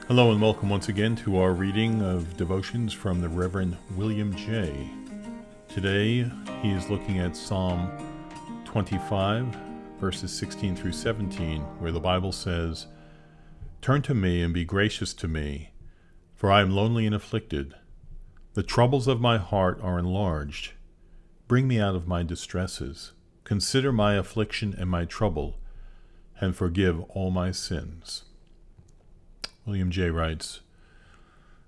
Hello and welcome once again to our reading of devotions from the Reverend William J. Today he is looking at Psalm 25, verses 16 through 17, where the Bible says, "Turn to me and be gracious to me, for I am lonely and afflicted. The troubles of my heart are enlarged. Bring me out of my distresses. Consider my affliction and my trouble, and forgive all my sins." William J. writes,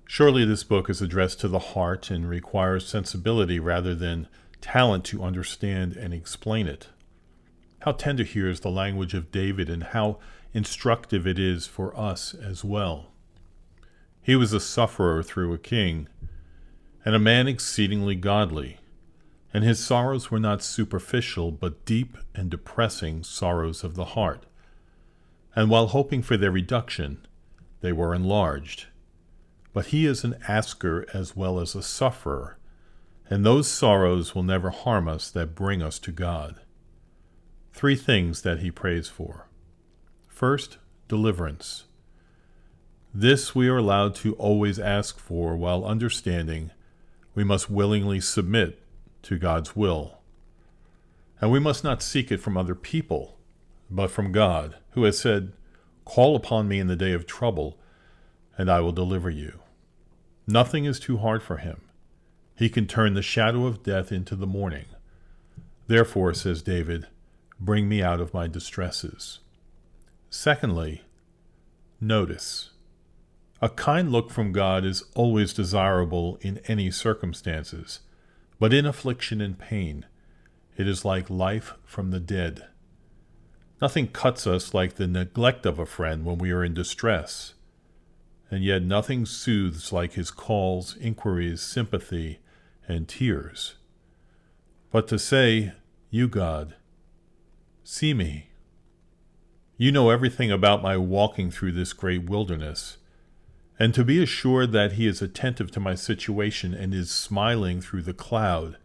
"Surely this book is addressed to the heart and requires sensibility rather than talent to understand and explain it. How tender here is the language of David, and how instructive it is for us as well. He was a sufferer through a king, and a man exceedingly godly, and his sorrows were not superficial, but deep and depressing sorrows of the heart. And while hoping for their reduction, they were enlarged. But he is an asker as well as a sufferer, and those sorrows will never harm us that bring us to God." Three things that he prays for. First, deliverance. This we are allowed to always ask for, while understanding we must willingly submit to God's will. And we must not seek it from other people, but from God, who has said, "Call upon me in the day of trouble, and I will deliver you." Nothing is too hard for him. He can turn the shadow of death into the morning. Therefore, says David, "Bring me out of my distresses." Secondly, notice. A kind look from God is always desirable in any circumstances, but in affliction and pain, it is like life from the dead. Nothing cuts us like the neglect of a friend when we are in distress, and yet nothing soothes like his calls, inquiries, sympathy, and tears. But to say, "You, God, see me. You know everything about my walking through this great wilderness," and to be assured that he is attentive to my situation and is smiling through the cloud,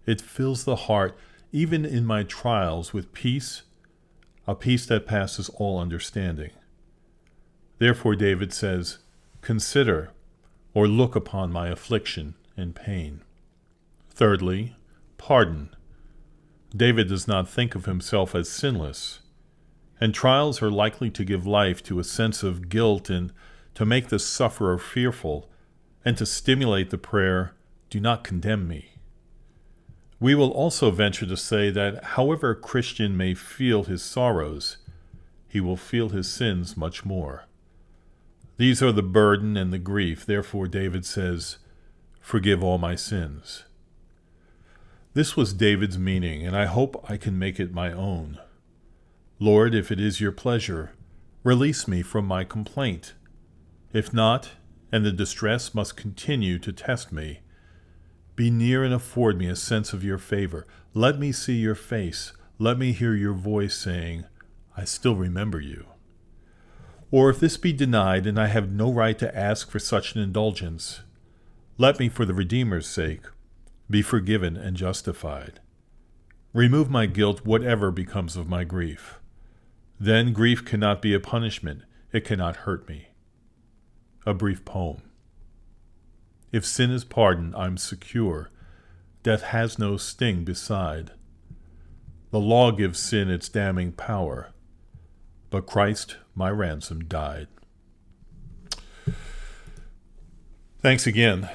it fills the heart, even in my trials, with peace, a peace that passes all understanding. Therefore David says, "Consider or look upon my affliction and pain." Thirdly, pardon. David does not think of himself as sinless, and trials are likely to give life to a sense of guilt and to make the sufferer fearful, and to stimulate the prayer, "Do not condemn me." We will also venture to say that however a Christian may feel his sorrows, he will feel his sins much more. These are the burden and the grief. Therefore David says, "Forgive all my sins." This was David's meaning, and I hope I can make it my own. Lord, if it is your pleasure, release me from my complaint. If not, and the distress must continue to test me, be near and afford me a sense of your favor. Let me see your face. Let me hear your voice saying, "I still remember you." Or if this be denied and I have no right to ask for such an indulgence, let me, for the Redeemer's sake, be forgiven and justified. Remove my guilt, whatever becomes of my grief. Then grief cannot be a punishment. It cannot hurt me. A brief poem. If sin is pardoned, I'm secure. Death has no sting beside. The law gives sin its damning power, but Christ, my ransom, died. Thanks again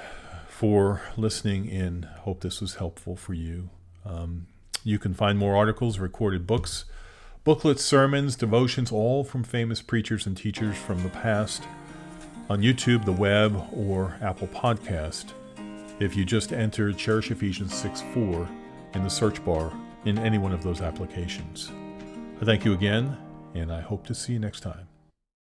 for listening in. Hope this was helpful for you. You can find more articles, recorded books, booklets, sermons, devotions, all from famous preachers and teachers from the past, on YouTube, the web, or Apple Podcast, if you just enter Cherish Ephesians 6:4 in the search bar in any one of those applications. I thank you again, and I hope to see you next time.